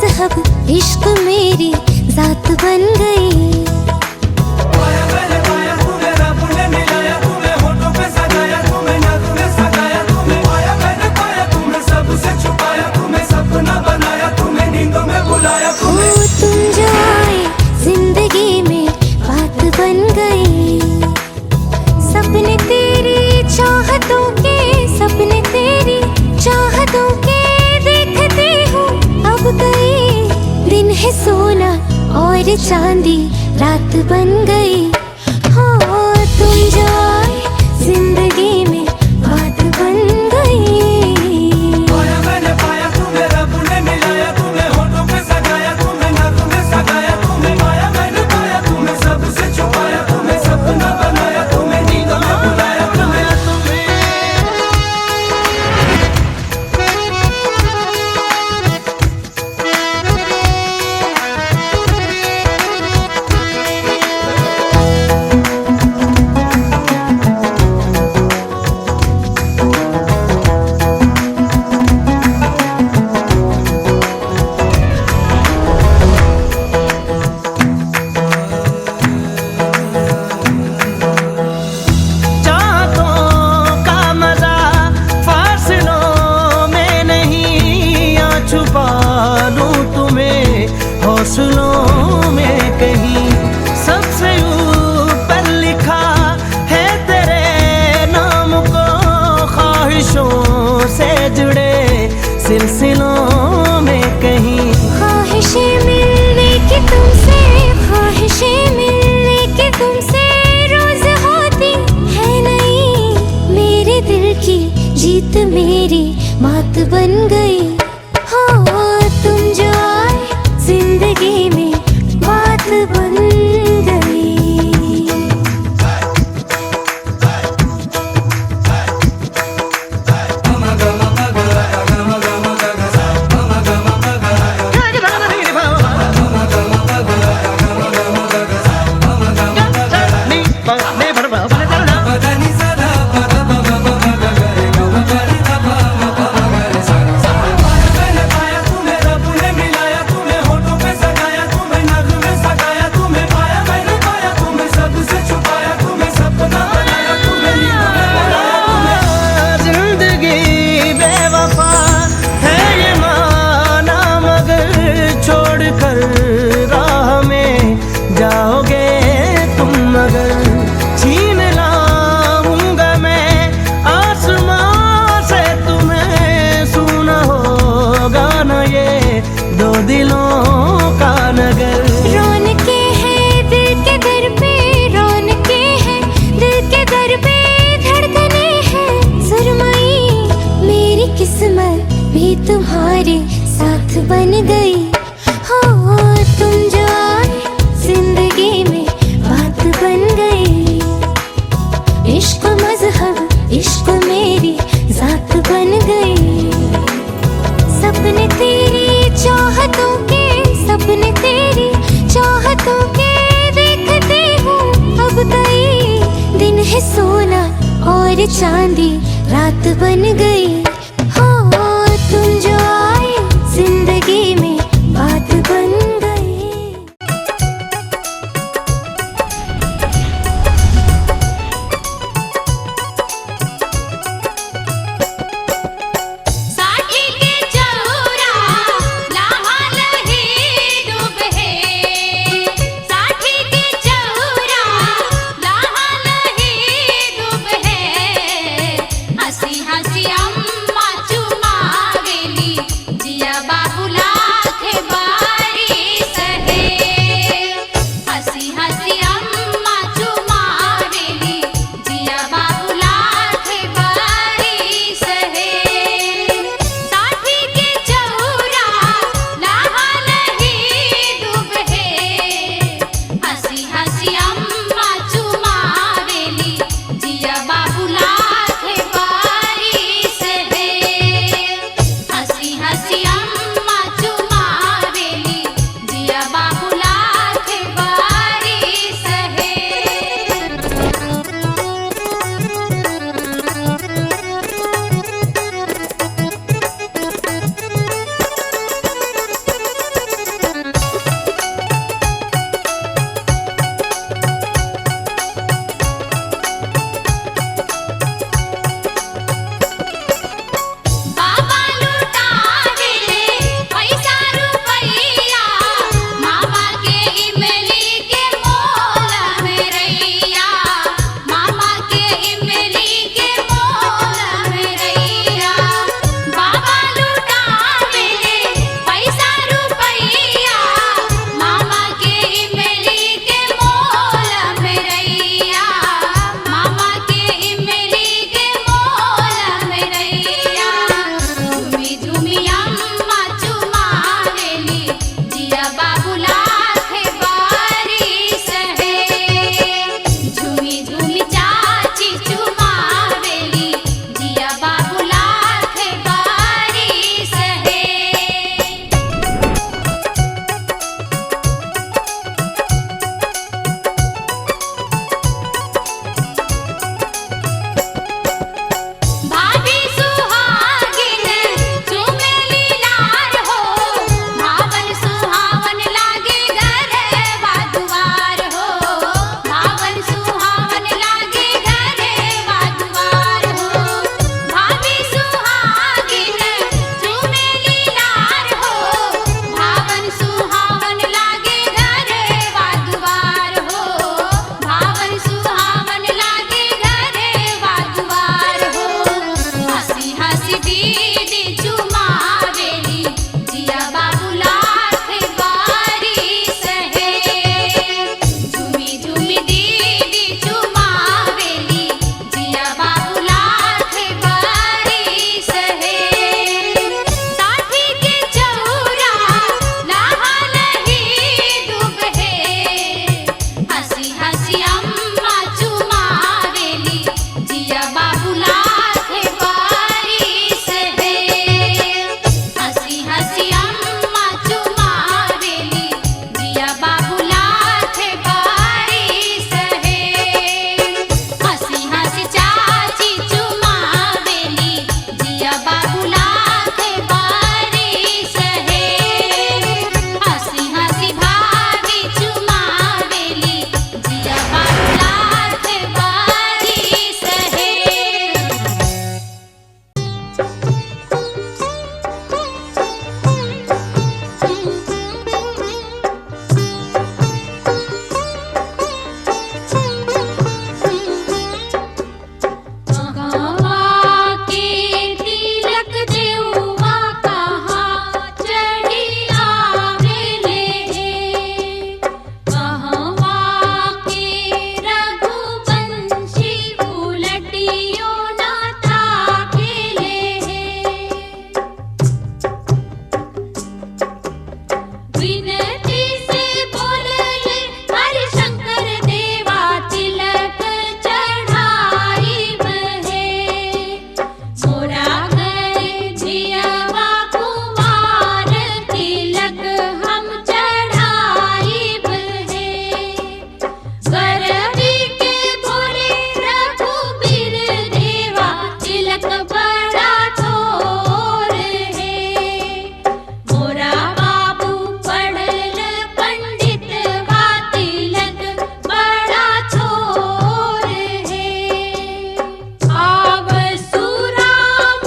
मजहब इश्क मेरी जात बन गई। सपने तेरी चाहतों के देखती हूँ अब कई दिन है सोना और चांदी रात बन गई। हो तुम जो आए जिंदगी में बात बन गई। मैंने पाया तुम्हें, रब ने मिलाया तुम्हें, होठों पे सजाया तुम्हें, नाज़ों में सजाया तुम्हें, पाया मैंने पाया तुम्हें, सबसे छुपाया तुम्हें, सपना बनाया तुम्हें, नींदों में बुलाया तुम्हें। हौसलों में कहीं सबसे ऊपर लिखा है तेरे नाम को, ख्वाहिशों से जुड़े सिलसिलों में कहीं। ख्वाहिशें मिलने की तुमसे, ख्वाहिशें मिलने की तुमसे रोज होती है नहीं। मेरे दिल की जीत मेरी मात बन गई। हो तुम जो आए जिंदगी में बात बन गई। जाओगे तुम मगर छीन लाऊंगा मैं आसमां से तुम्हें, सुना होगा ना ये दो दिलों का नगर। रौनके हैं दिल के दर पे, रौनके हैं दिल के दर पे, धड़कने हैं सुरमई। मेरी किस्मत भी तुम्हारे साथ बन गई। हो तुम जो आए जिंदगी में बात बन गई। इश्क मजहब इश्क मेरी जात बन गई। सपने तेरी चाहतों के, सपने तेरी चाहतों के देखती हूँ अब कई दिन है सोना और चांदी रात बन गई। हो तुम जो आए जिंदगी में बात बन गई। हंसी हंसी अम्बर विनती से बोले हरि शंकर देवा तिलक चढ़ाई बहे मोरा गए जियवा कुमार तिलक हम चढ़ाई बहे गरबी के बोले रघुबीर देवा तिलक बड़ा थोर है मोरा बाबू पढ़ल पंडित वा तिलक बड़ा छोर है आव सुराम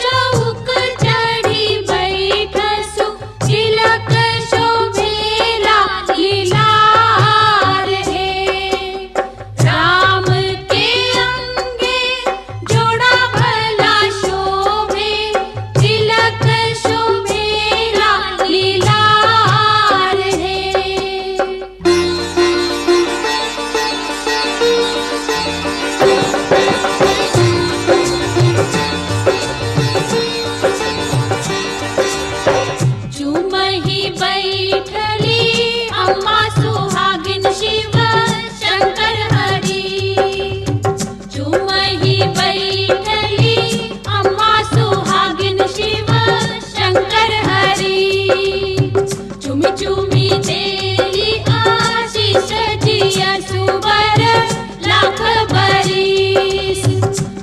चौक चढ़ी बैठसु तिलक शोभेला लीलार है राम के अंगे जोड़ा भला शोभे तिलक शोभेला लीलार है चुमही बैठली अम्मा सुहागिन शिव शंकर हरि चुमही बैठली अम्मा सुहागिन शिव शंकर हरि चुमी चुमी देली आशीष जिया सुबर लाख बरिस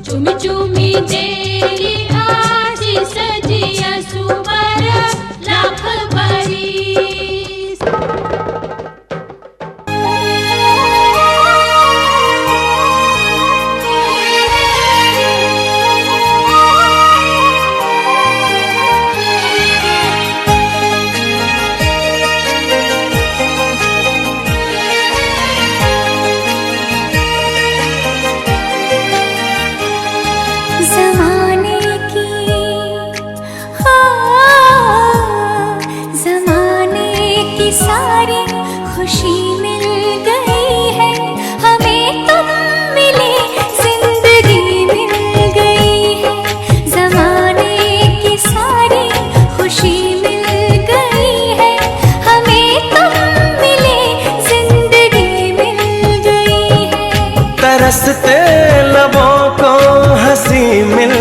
चुमी चुमी देली आशीष जिया सुबर लाख बरिस ज़माने की ज़माने की सारी खुशी मिल गई है हमें तुम मिले जिंदगी मिल गई है ज़माने की सारी खुशी मिल गई है हमें तुम मिले जिंदगी मिल गई है तरसते लबों को हंसी मिल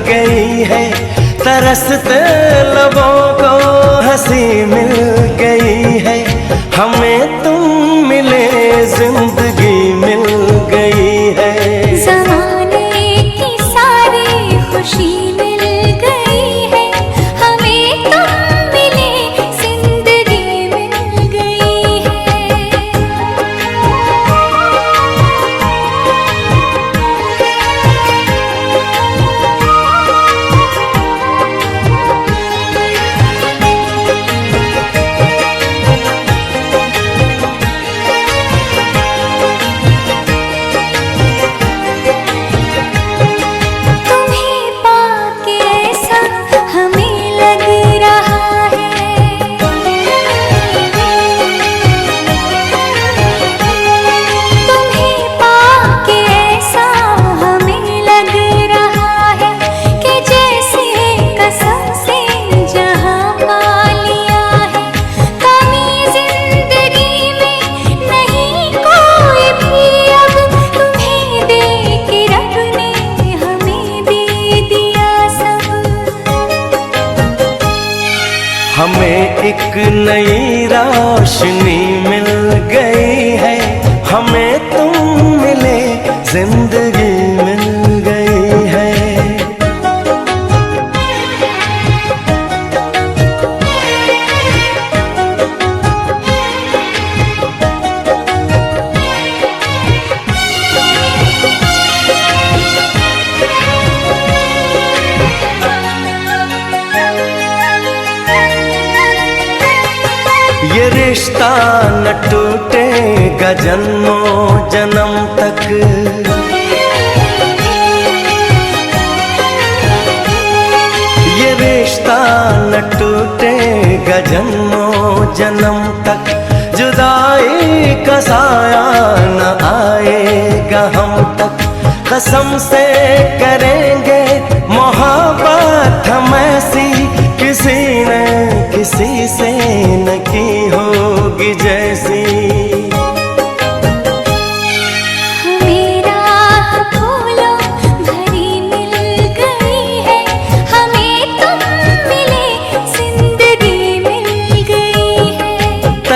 गई है तरसते लबों को हंसी मिल गई है हमें तुम मिले जिंदगी मिल गई है ज़माने की सारी खुशी मिल गई है हमें तुम मिले जिंदगी मिल गई है तुम्हें पाके ऐसा हमें लग रहा है तुम्हें पाके ऐसा हमें लग रहा है कि जैसे कसम से जहां पा लिया है कमी जिंदगी में नहीं कोई भी अब तुम्हें दे के रब ने हमें दे दिया सब हमें एक नई रोशनी मिल गई है हमें तुम मिले जिंदगी मिल गई है ये रिश्ता न टूटेगा जन्मों जन्म तक ये रिश्ता न टूटेगा जन्मों जन्म तक जुदाई का साया न आएगा हम तक कसम से करेंगे मोहब्बत हम ऐसी किसी ने किसी से न की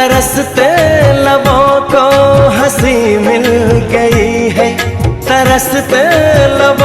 तरसते लबों को हंसी मिल गई है, तरसते लब